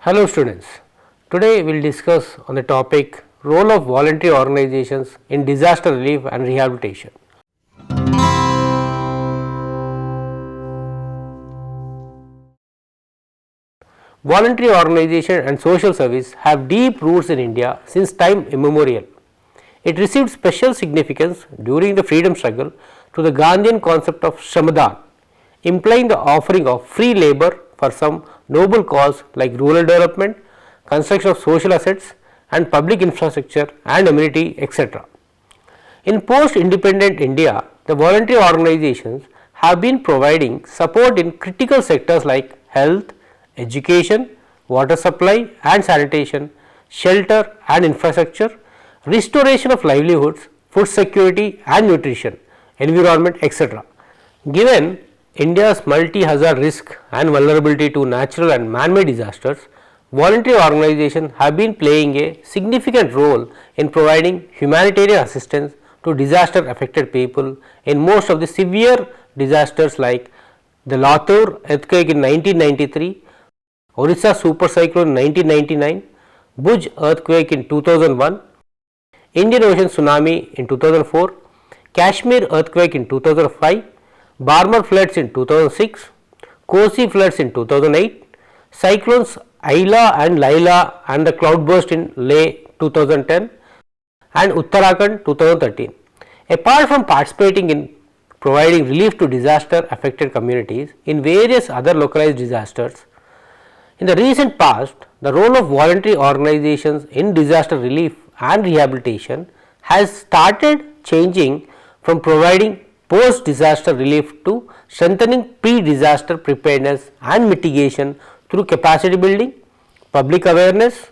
Hello students, today we will discuss on the topic role of voluntary organizations in disaster relief and rehabilitation. Voluntary organization and social service have deep roots in India since time immemorial. It received special significance during the freedom struggle to the Gandhian concept of Shramadhan, implying the offering of free labor for some noble cause like rural development, construction of social assets and public infrastructure and amenity, etc. In post-independent India, the voluntary organizations have been providing support in critical sectors like health, education, water supply and sanitation, shelter and infrastructure, restoration of livelihoods, food security and nutrition, environment, etc. Given India's multi-hazard risk and vulnerability to natural and man-made disasters, voluntary organizations have been playing a significant role in providing humanitarian assistance to disaster affected people in most of the severe disasters like the Latur earthquake in 1993, Orissa super cyclone in 1999, Bhuj earthquake in 2001, Indian Ocean tsunami in 2004, Kashmir earthquake in 2005, Barmar floods in 2006, Kosi floods in 2008, cyclones Aila and Laila and the cloudburst in Leh 2010 and Uttarakhand 2013. Apart from participating in providing relief to disaster affected communities in various other localized disasters, in the recent past the role of voluntary organizations in disaster relief and rehabilitation has started changing from providing post disaster relief to strengthening pre-disaster preparedness and mitigation through capacity building, public awareness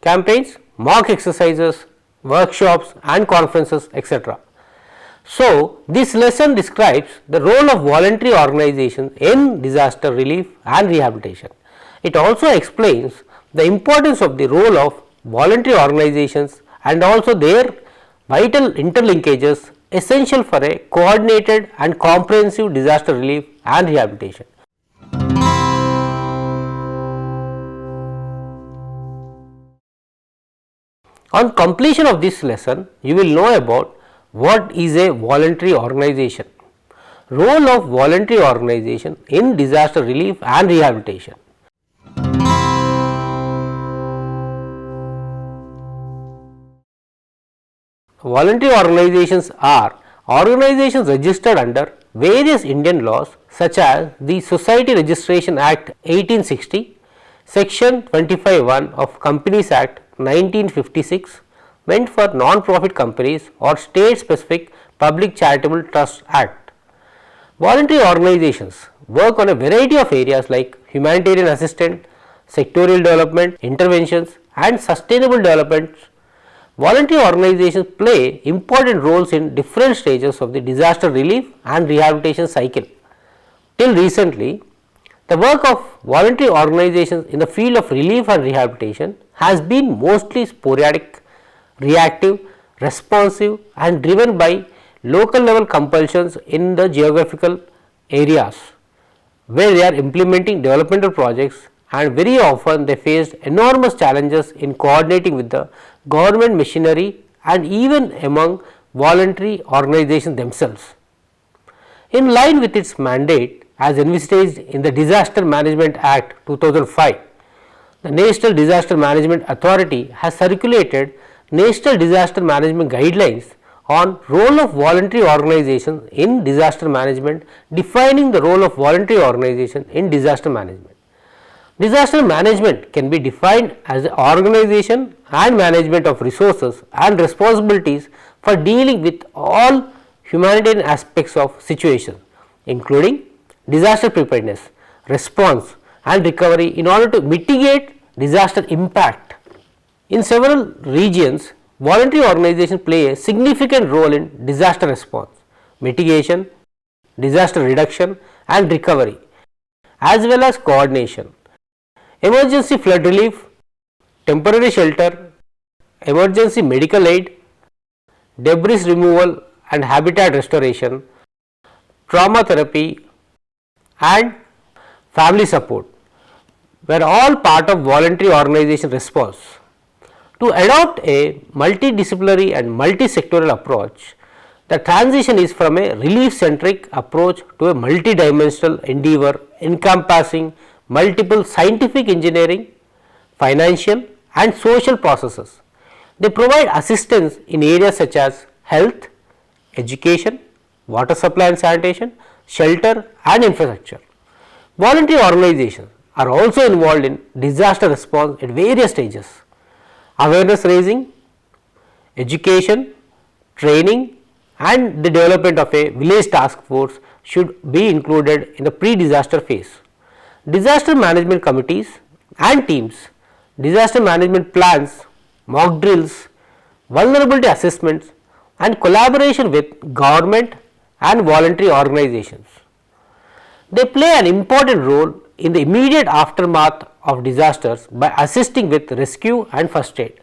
campaigns, mock exercises, workshops and conferences, etc. So, this lesson describes the role of voluntary organizations in disaster relief and rehabilitation. It also explains the importance of the role of voluntary organizations and also their vital interlinkages essential for a coordinated and comprehensive disaster relief and rehabilitation. On completion of this lesson, you will know about what is a voluntary organization, role of voluntary organization in disaster relief and rehabilitation. Voluntary organizations are organizations registered under various Indian laws such as the Society Registration Act 1860, Section 25(1) of Companies Act 1956 meant for non-profit companies or state specific public charitable trust act. Voluntary organizations work on a variety of areas like humanitarian assistance, sectorial development, interventions and sustainable development. Voluntary organizations play important roles in different stages of the disaster relief and rehabilitation cycle. Till recently, the work of voluntary organizations in the field of relief and rehabilitation has been mostly sporadic, reactive, responsive and driven by local level compulsions in the geographical areas where they are implementing developmental projects, and very often they faced enormous challenges in coordinating with the government machinery and even among voluntary organizations themselves. In line with its mandate as envisaged in the Disaster Management Act 2005, the National Disaster Management Authority has circulated National Disaster Management Guidelines on role of voluntary organizations in disaster management, defining the role of voluntary organization in disaster management. Disaster management can be defined as the organization and management of resources and responsibilities for dealing with all humanitarian aspects of situation, including disaster preparedness, response and recovery in order to mitigate disaster impact. In several regions, voluntary organizations play a significant role in disaster response, mitigation, disaster reduction and recovery, as well as coordination. Emergency flood relief, temporary shelter, emergency medical aid, debris removal and habitat restoration, trauma therapy and family support, were all part of voluntary organization response. To adopt a multidisciplinary and multi-sectoral approach, the transition is from a relief-centric approach to a multidimensional endeavor encompassing multiple scientific engineering, financial and social processes. They provide assistance in areas such as health, education, water supply and sanitation, shelter and infrastructure. Voluntary organizations are also involved in disaster response at various stages. Awareness raising, education, training and the development of a village task force should be included in the pre-disaster phase. Disaster management committees and teams, disaster management plans, mock drills, vulnerability assessments and collaboration with government and voluntary organizations. They play an important role in the immediate aftermath of disasters by assisting with rescue and first aid,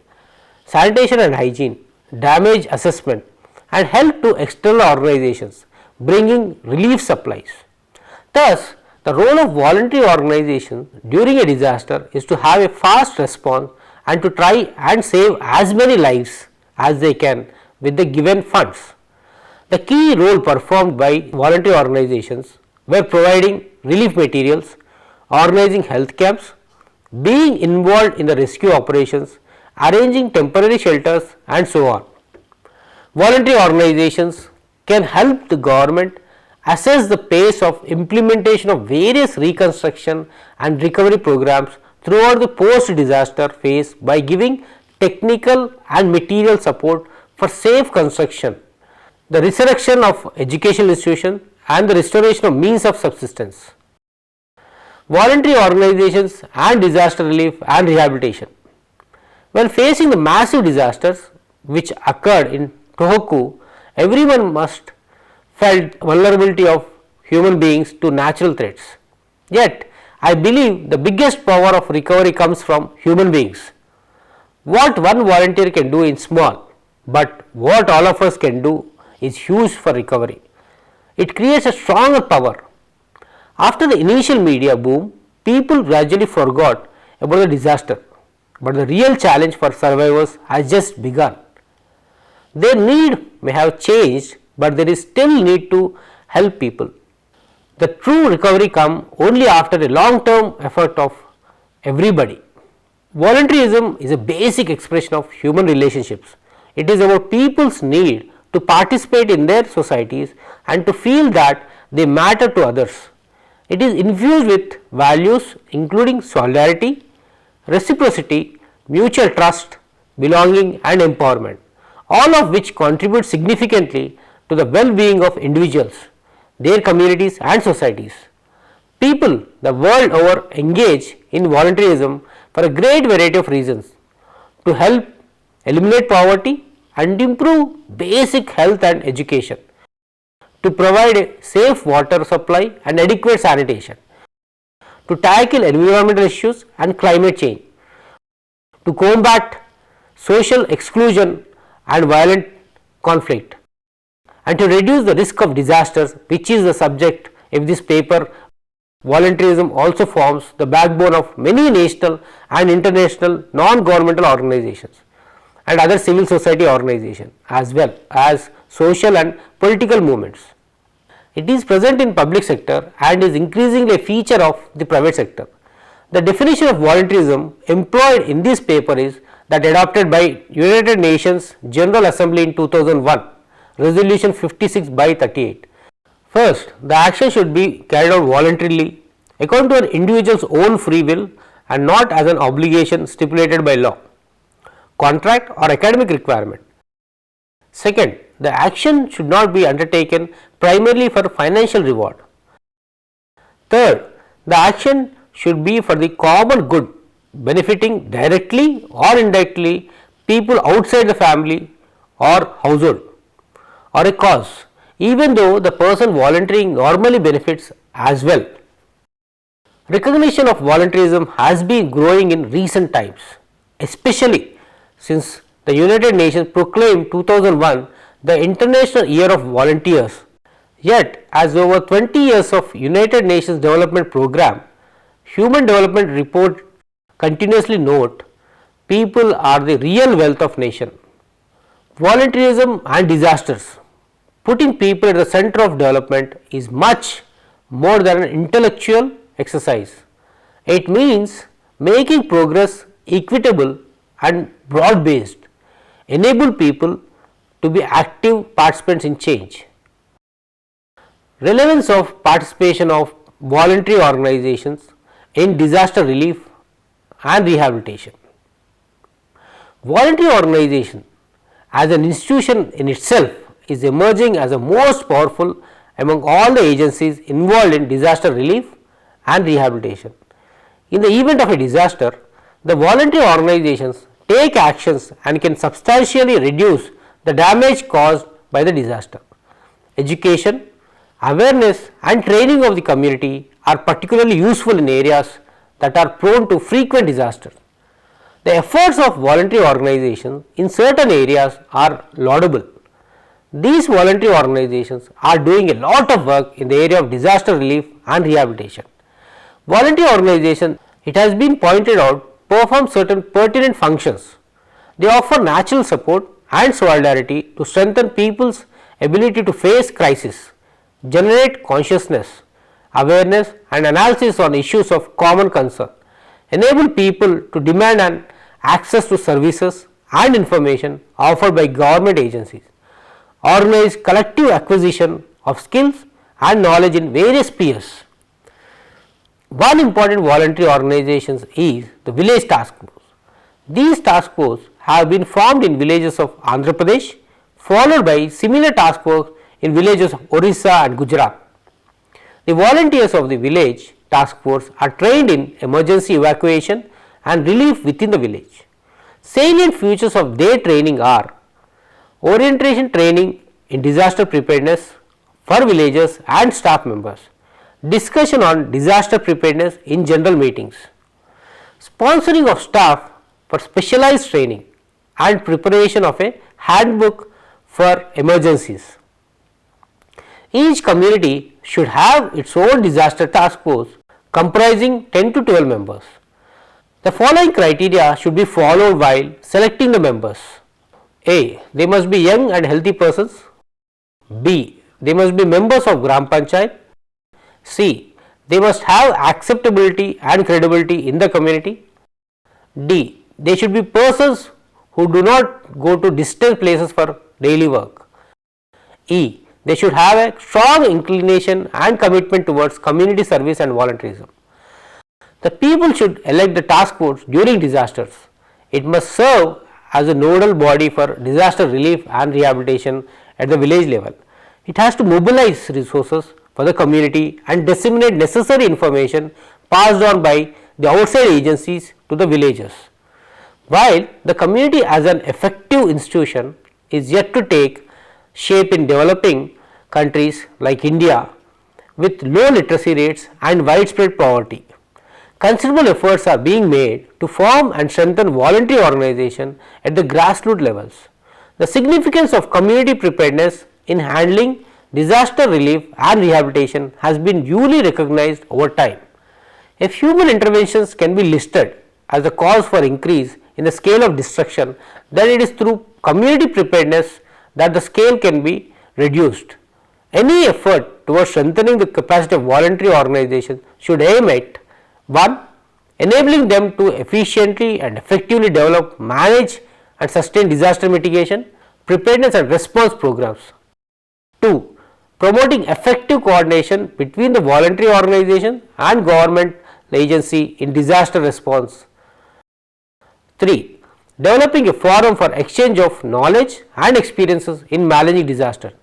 sanitation and hygiene, damage assessment and help to external organizations bringing relief supplies. Thus, the role of voluntary organizations during a disaster is to have a fast response and to try and save as many lives as they can with the given funds. The key role performed by voluntary organizations were providing relief materials, organizing health camps, being involved in the rescue operations, arranging temporary shelters and so on. Voluntary organizations can help the government assess the pace of implementation of various reconstruction and recovery programs throughout the post-disaster phase by giving technical and material support for safe construction, the resurrection of educational institutions and the restoration of means of subsistence. Voluntary organizations and disaster relief and rehabilitation. When facing the massive disasters which occurred in Tohoku, everyone must felt vulnerability of human beings to natural threats. Yet, I believe the biggest power of recovery comes from human beings. What one volunteer can do is small, but what all of us can do is huge for recovery. It creates a stronger power. After the initial media boom, people gradually forgot about the disaster, but the real challenge for survivors has just begun. Their need may have changed, but there is still need to help people. The true recovery comes only after a long-term effort of everybody. Volunteerism is a basic expression of human relationships. It is about people's need to participate in their societies and to feel that they matter to others. It is infused with values including solidarity, reciprocity, mutual trust, belonging and empowerment, all of which contribute significantly to the well-being of individuals, their communities and societies. People the world over engage in volunteerism for a great variety of reasons: to help eliminate poverty and improve basic health and education, to provide a safe water supply and adequate sanitation, to tackle environmental issues and climate change, to combat social exclusion and violent conflict, and to reduce the risk of disasters, which is the subject of this paper. Volunteerism also forms the backbone of many national and international non-governmental organizations and other civil society organizations, as well as social and political movements. It is present in public sector and is increasingly a feature of the private sector. The definition of volunteerism employed in this paper is that adopted by United Nations General Assembly in 2001, Resolution 56 by 38. First, the action should be carried out voluntarily according to an individual's own free will and not as an obligation stipulated by law, contract or academic requirement. Second, the action should not be undertaken primarily for financial reward. Third, the action should be for the common good, benefiting directly or indirectly people outside the family or household or a cause, even though the person volunteering normally benefits as well. Recognition of volunteerism has been growing in recent times, especially since the United Nations proclaimed 2001 the International Year of Volunteers. Yet, as over 20 years of United Nations Development Program, Human Development Report continuously note people are the real wealth of nation. Volunteerism and disasters. Putting people at the center of development is much more than an intellectual exercise. It means making progress equitable and broad based, enable people to be active participants in change. Relevance of participation of voluntary organizations in disaster relief and rehabilitation. Voluntary organization as an institution in itself is emerging as the most powerful among all the agencies involved in disaster relief and rehabilitation. In the event of a disaster, the voluntary organizations take actions and can substantially reduce the damage caused by the disaster. Education, awareness and training of the community are particularly useful in areas that are prone to frequent disasters. The efforts of voluntary organizations in certain areas are laudable. These voluntary organizations are doing a lot of work in the area of disaster relief and rehabilitation. Voluntary organizations, it has been pointed out, perform certain pertinent functions. They offer natural support and solidarity to strengthen people's ability to face crisis, generate consciousness, awareness and analysis on issues of common concern, enable people to demand and access to services and information offered by government agencies, organize collective acquisition of skills and knowledge in various spheres. One important voluntary organization is the village task force. These task forces have been formed in villages of Andhra Pradesh, followed by similar task force in villages of Orissa and Gujarat. The volunteers of the village task force are trained in emergency evacuation and relief within the village. Salient features of their training are orientation training in disaster preparedness for villagers and staff members, discussion on disaster preparedness in general meetings, sponsoring of staff for specialized training and preparation of a handbook for emergencies. Each community should have its own disaster task force comprising 10 to 12 members. The following criteria should be followed while selecting the members. A. They must be young and healthy persons. B. They must be members of Gram Panchayat. C. They must have acceptability and credibility in the community. D. They should be persons who do not go to distant places for daily work. E. They should have a strong inclination and commitment towards community service and volunteerism. The people should elect the task force during disasters. It must serve as a nodal body for disaster relief and rehabilitation at the village level. It has to mobilize resources for the community and disseminate necessary information passed on by the outside agencies to the villagers. While the community as an effective institution is yet to take shape in developing countries like India with low literacy rates and widespread poverty, considerable efforts are being made to form and strengthen voluntary organization at the grassroots levels. The significance of community preparedness in handling disaster relief and rehabilitation has been duly recognized over time. If human interventions can be listed as a cause for increase in the scale of destruction, then it is through community preparedness that the scale can be reduced. Any effort towards strengthening the capacity of voluntary organizations should aim at 1. Enabling them to efficiently and effectively develop, manage and sustain disaster mitigation, preparedness and response programs. 2. Promoting effective coordination between the voluntary organization and government agency in disaster response. 3. Developing a forum for exchange of knowledge and experiences in managing disaster.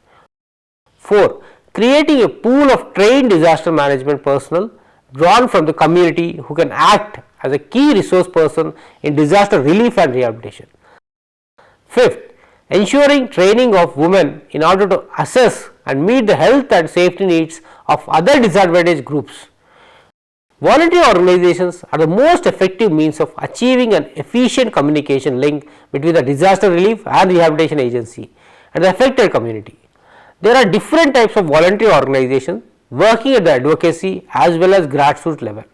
4. Creating a pool of trained disaster management personnel drawn from the community who can act as a key resource person in disaster relief and rehabilitation. 5th, ensuring training of women in order to assess and meet the health and safety needs of other disadvantaged groups. Voluntary organizations are the most effective means of achieving an efficient communication link between the disaster relief and rehabilitation agency and the affected community. There are different types of voluntary organizations working at the advocacy as well as grassroots level.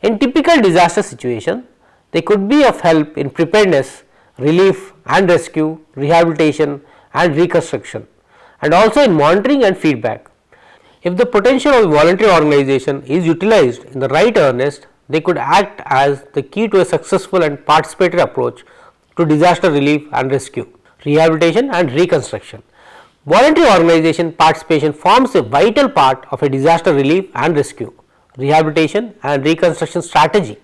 In typical disaster situation, they could be of help in preparedness, relief and rescue, rehabilitation and reconstruction, and also in monitoring and feedback. If the potential of the voluntary organization is utilized in the right earnest, they could act as the key to a successful and participatory approach to disaster relief and rescue, rehabilitation and reconstruction. Voluntary organization participation forms a vital part of a disaster relief and rescue, rehabilitation and reconstruction strategy.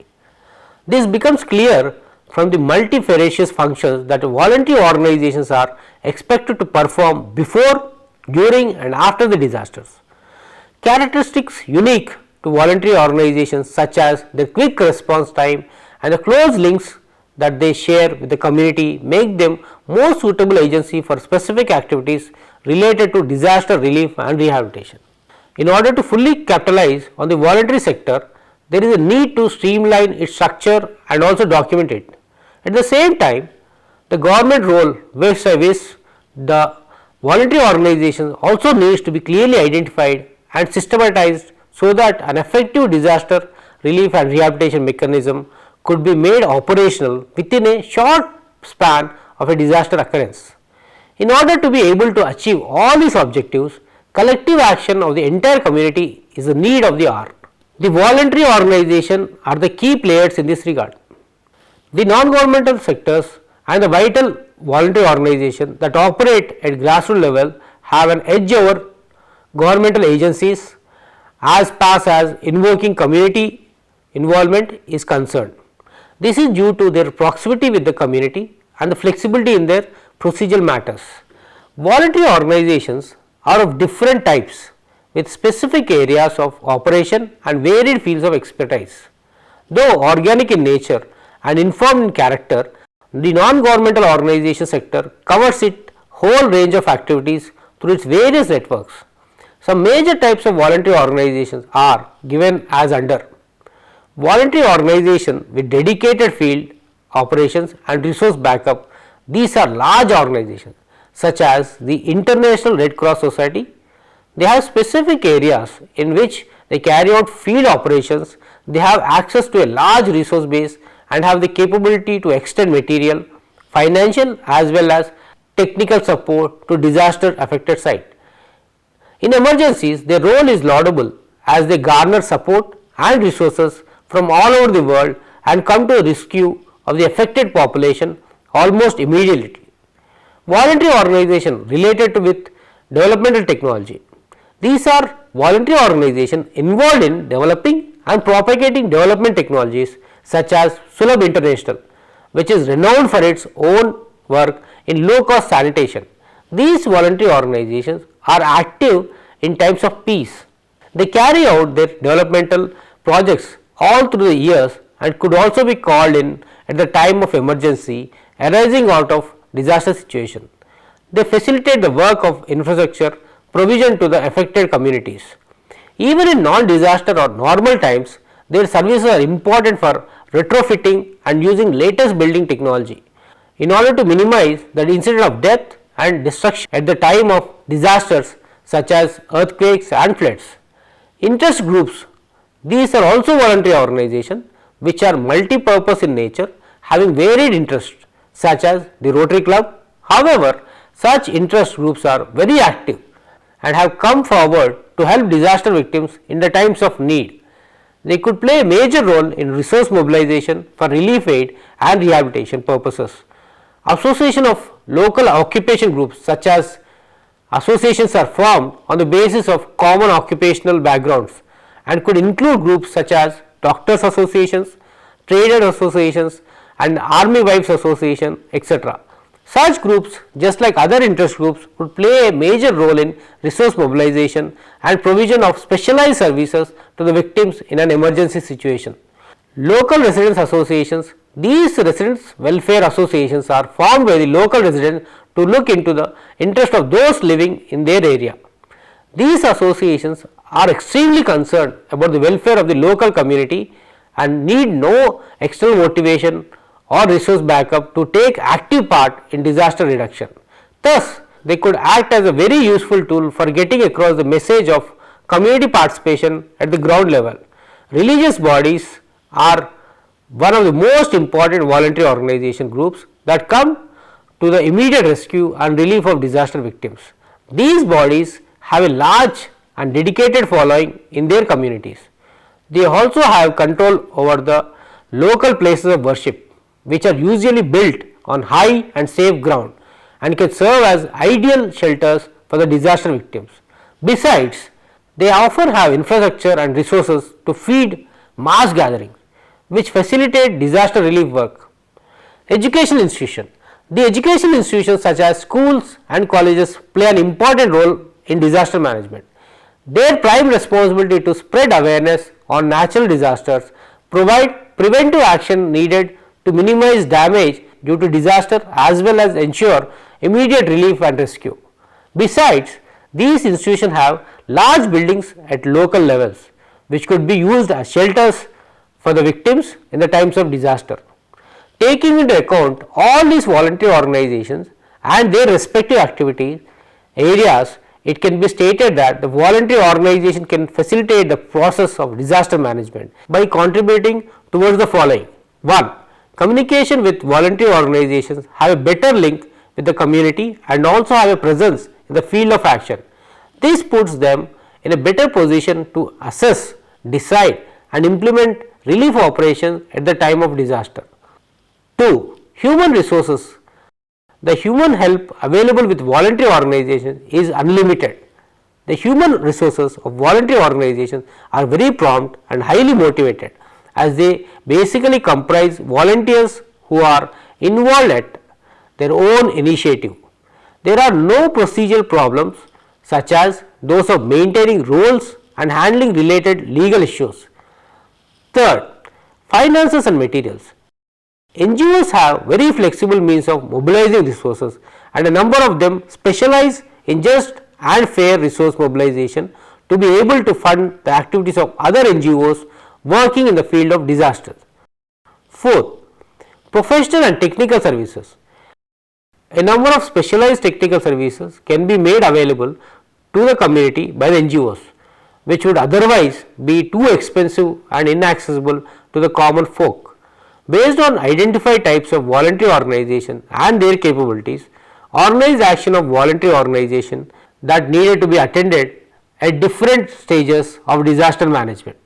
This becomes clear from the multifarious functions that voluntary organizations are expected to perform before, during and after the disasters. Characteristics unique to voluntary organizations such as their quick response time and the close links that they share with the community make them more suitable agency for specific activities related to disaster relief and rehabilitation. In order to fully capitalize on the voluntary sector, there is a need to streamline its structure and also document it. At the same time, the government role vis-a-vis the voluntary organizations also needs to be clearly identified and systematized so that an effective disaster relief and rehabilitation mechanism could be made operational within a short span of a disaster occurrence. In order to be able to achieve all these objectives, collective action of the entire community is the need of the hour. The voluntary organization are the key players in this regard. The non-governmental sectors and the vital voluntary organizations that operate at grassroots level have an edge over governmental agencies as far as invoking community involvement is concerned. This is due to their proximity with the community and the flexibility in their procedural matters. Voluntary organizations are of different types with specific areas of operation and varied fields of expertise. Though organic in nature and informed in character, the non-governmental organization sector covers its whole range of activities through its various networks. Some major types of voluntary organizations are given as under: voluntary organization with dedicated field operations and resource backup. These are large organizations such as the International Red Cross Society. They have specific areas in which they carry out field operations. They have access to a large resource base and have the capability to extend material, financial as well as technical support to disaster affected site. In emergencies, their role is laudable as they garner support and resources from all over the world and come to the rescue of the affected population almost immediately. Voluntary organization related to with developmental technology. These are voluntary organizations involved in developing and propagating development technologies such as Sulabh International, which is renowned for its own work in low cost sanitation. These voluntary organizations are active in times of peace. They carry out their developmental projects all through the years and could also be called in at the time of emergency arising out of disaster situation. They facilitate the work of infrastructure provision to the affected communities. Even in non-disaster or normal times, their services are important for retrofitting and using latest building technology in order to minimize the incident of death and destruction at the time of disasters such as earthquakes and floods. Interest groups, these are also voluntary organizations which are multi-purpose in nature, having varied interests such as the Rotary Club. However, such interest groups are very active and have come forward to help disaster victims in the times of need. They could play a major role in resource mobilization for relief aid and rehabilitation purposes. Association of local occupation groups such as associations are formed on the basis of common occupational backgrounds and could include groups such as doctors associations, traders associations and army wives association, etc. Such groups, just like other interest groups, would play a major role in resource mobilization and provision of specialized services to the victims in an emergency situation. Local residents associations, these residents welfare associations are formed by the local residents to look into the interest of those living in their area. These associations are extremely concerned about the welfare of the local community and need no external motivation or resource backup to take active part in disaster reduction. Thus, they could act as a very useful tool for getting across the message of community participation at the ground level. Religious bodies are one of the most important voluntary organization groups that come to the immediate rescue and relief of disaster victims. These bodies have a large and dedicated following in their communities. They also have control over the local places of worship, which are usually built on high and safe ground and can serve as ideal shelters for the disaster victims. Besides, they often have infrastructure and resources to feed mass gatherings, which facilitate disaster relief work. Educational institutions. The educational institutions such as schools and colleges play an important role in disaster management. Their prime responsibility to spread awareness on natural disasters, provide preventive action needed to minimize damage due to disaster as well as ensure immediate relief and rescue. Besides, these institutions have large buildings at local levels, which could be used as shelters for the victims in the times of disaster. Taking into account all these voluntary organizations and their respective activity areas, it can be stated that the voluntary organization can facilitate the process of disaster management by contributing towards the following. 1. Communication with voluntary organizations have a better link with the community and also have a presence in the field of action. This puts them in a better position to assess, decide and implement relief operations at the time of disaster. 2. Human resources. The human help available with voluntary organizations is unlimited. The human resources of voluntary organizations are very prompt and highly motivated, as they basically comprise volunteers who are involved at their own initiative. There are no procedural problems such as those of maintaining roles and handling related legal issues. Third, finances and materials. NGOs have very flexible means of mobilizing resources, and a number of them specialize in just and fair resource mobilization to be able to fund the activities of other NGOs working in the field of disasters. Fourth, professional and technical services. A number of specialized technical services can be made available to the community by the NGOs, which would otherwise be too expensive and inaccessible to the common folk. Based on identified types of voluntary organization and their capabilities, organized action of voluntary organization that needed to be attended at different stages of disaster management.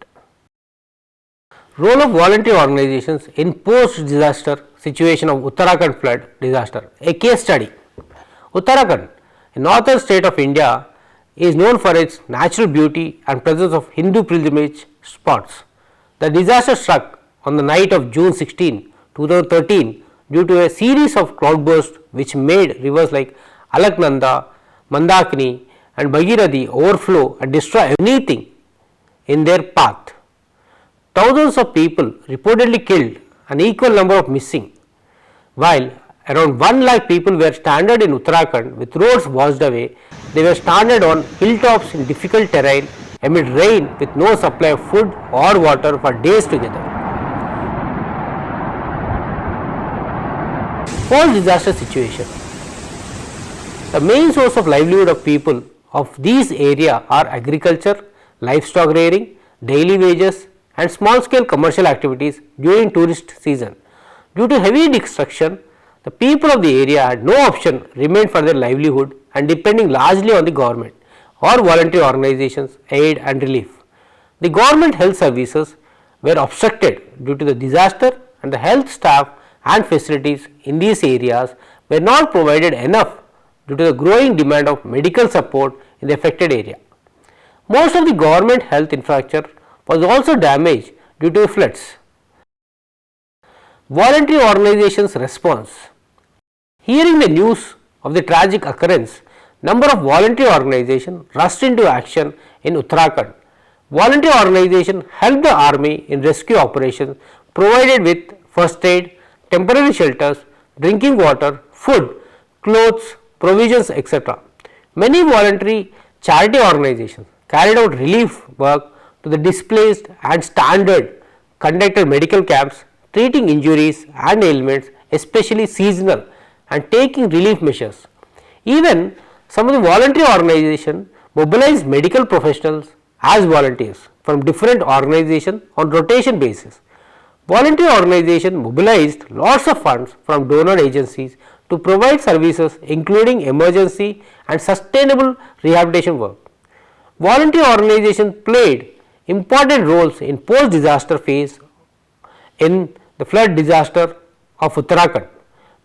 Role of voluntary organizations in post-disaster situation of Uttarakhand flood disaster. A case study. Uttarakhand, a northern state of India, is known for its natural beauty and presence of Hindu pilgrimage spots. The disaster struck on the night of June 16, 2013 due to a series of cloudbursts which made rivers like Alaknanda, Mandakini and Bhagirathi overflow and destroy anything in their path. Thousands of people reportedly killed, an equal number of missing, while around 1 lakh people were stranded in Uttarakhand with roads washed away. They were stranded on hilltops in difficult terrain amid rain with no supply of food or water for days together. Post-disaster situation. The main source of livelihood of people of these areas are agriculture, livestock rearing, daily wages and small-scale commercial activities during tourist season. Due to heavy destruction, the people of the area had no option remained for their livelihood and depending largely on the government or voluntary organizations aid and relief. The government health services were obstructed due to the disaster and the health staff and facilities in these areas were not provided enough due to the growing demand of medical support in the affected area. Most of the government health infrastructure was also damaged due to floods. Voluntary organizations response. Hearing the news of the tragic occurrence, number of voluntary organizations rushed into action in Uttarakhand. Voluntary organizations helped the army in rescue operations, provided with first aid, temporary shelters, drinking water, food, clothes, provisions, etc. Many voluntary charity organizations carried out relief work to the displaced and standard conducted medical camps, treating injuries and ailments, especially seasonal, and taking relief measures. Even some of the voluntary organizations mobilized medical professionals as volunteers from different organizations on rotation basis. Voluntary organizations mobilized lots of funds from donor agencies to provide services including emergency and sustainable rehabilitation work. Voluntary organizations played important roles in post-disaster phase in the flood disaster of Uttarakhand.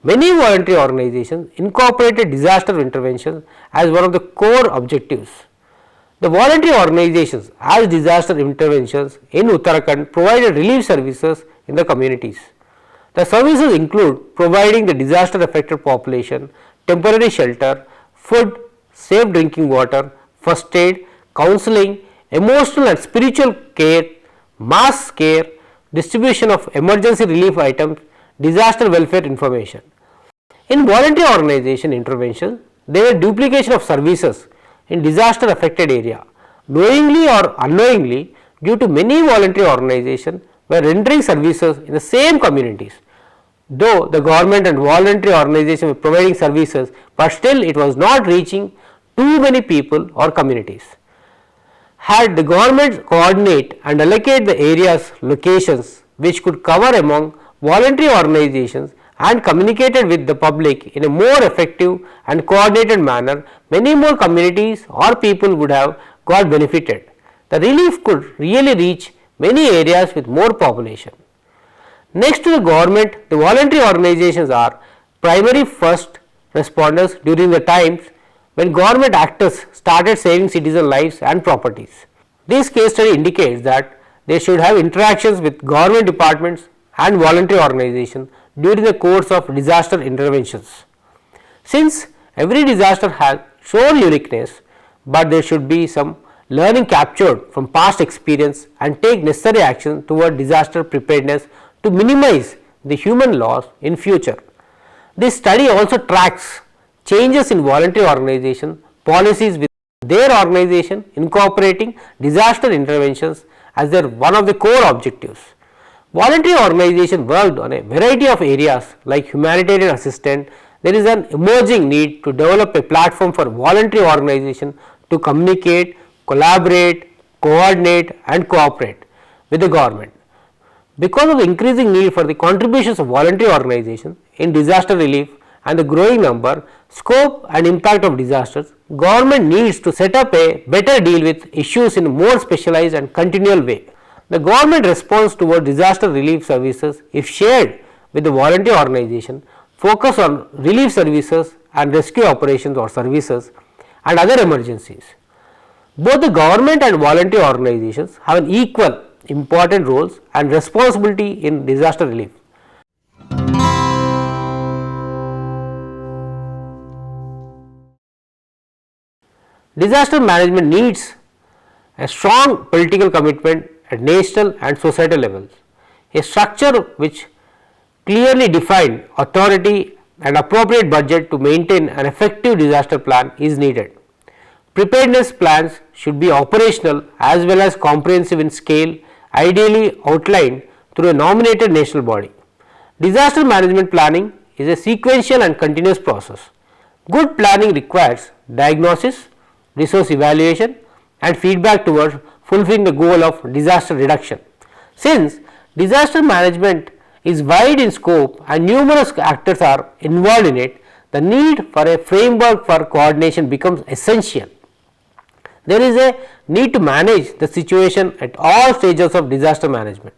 Many voluntary organizations incorporated disaster intervention as one of the core objectives. The voluntary organizations as disaster interventions in Uttarakhand provided relief services in the communities. The services include providing the disaster affected population temporary shelter, food, safe drinking water, first aid, counseling, emotional and spiritual care, mass care, distribution of emergency relief items, disaster welfare information. In voluntary organization intervention, there were duplication of services in disaster affected area. Knowingly or unknowingly, due to many voluntary organizations were rendering services in the same communities. Though the government and voluntary organizations were providing services, but still it was not reaching too many people or communities. Had the government coordinate and allocate the areas locations which could cover among voluntary organizations and communicated with the public in a more effective and coordinated manner, many more communities or people would have got benefited. The relief could really reach many areas with more population. Next to the government, the voluntary organizations are primary first responders during the times when government actors started saving citizen lives and properties. This case study indicates that they should have interactions with government departments and voluntary organizations during the course of disaster interventions. Since every disaster has shown uniqueness, but there should be some learning captured from past experience and take necessary action toward disaster preparedness to minimize the human loss in future. This study also tracks changes in voluntary organization policies with their organization incorporating disaster interventions as their one of the core objectives. Voluntary organization worked on a variety of areas like humanitarian assistance. There is an emerging need to develop a platform for voluntary organization to communicate, collaborate, coordinate and cooperate with the government. Because of the increasing need for the contributions of voluntary organizations in disaster relief and the growing number, scope and impact of disasters, government needs to set up a better deal with issues in a more specialized and continual way. The government response toward disaster relief services, if shared with the voluntary organization, focus on relief services and rescue operations or services and other emergencies. Both the government and voluntary organizations have an equal important roles and responsibility in disaster relief. Disaster management needs a strong political commitment at national and societal levels. A structure which clearly defined authority and appropriate budget to maintain an effective disaster plan is needed. Preparedness plans should be operational as well as comprehensive in scale, ideally outlined through a nominated national body. Disaster management planning is a sequential and continuous process. Good planning requires diagnosis, resource evaluation and feedback towards fulfilling the goal of disaster reduction. Since disaster management is wide in scope and numerous actors are involved in it, the need for a framework for coordination becomes essential. There is a need to manage the situation at all stages of disaster management.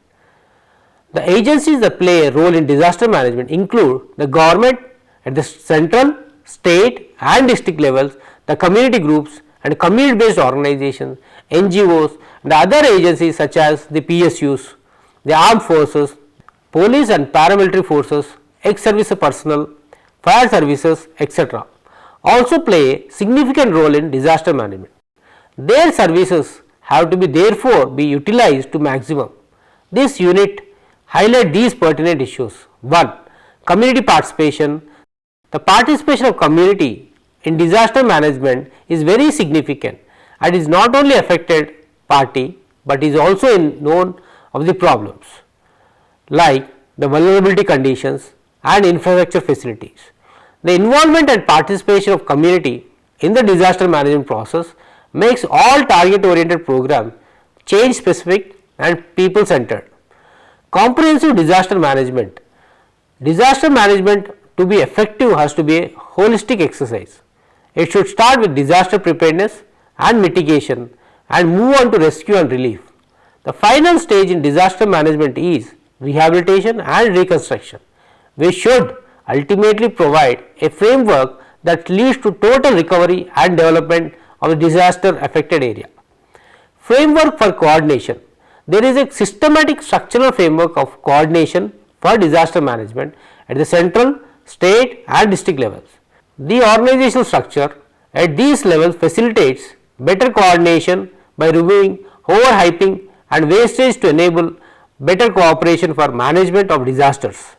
The agencies that play a role in disaster management include the government at the central, state and district levels, the community groups and community based organizations, NGOs and other agencies such as the PSUs, the armed forces, police and paramilitary forces, ex-service personnel, fire services, etc. also play a significant role in disaster management. Their services have to be therefore be utilized to maximum. This unit highlight these pertinent issues. 1. Community participation. The participation of community in disaster management is very significant and is not only affected party, but is also known of the problems like the vulnerability conditions and infrastructure facilities. The involvement and participation of community in the disaster management process makes all target oriented programs change specific and people centered. Comprehensive disaster management. Disaster management to be effective has to be a holistic exercise. It should start with disaster preparedness and mitigation and move on to rescue and relief. The final stage in disaster management is rehabilitation and reconstruction. We should ultimately provide a framework that leads to total recovery and development of the disaster affected area. Framework for coordination. There is a systematic structural framework of coordination for disaster management at the central, state and district levels. The organizational structure at these levels facilitates better coordination by removing overhyping and wastage to enable better cooperation for management of disasters.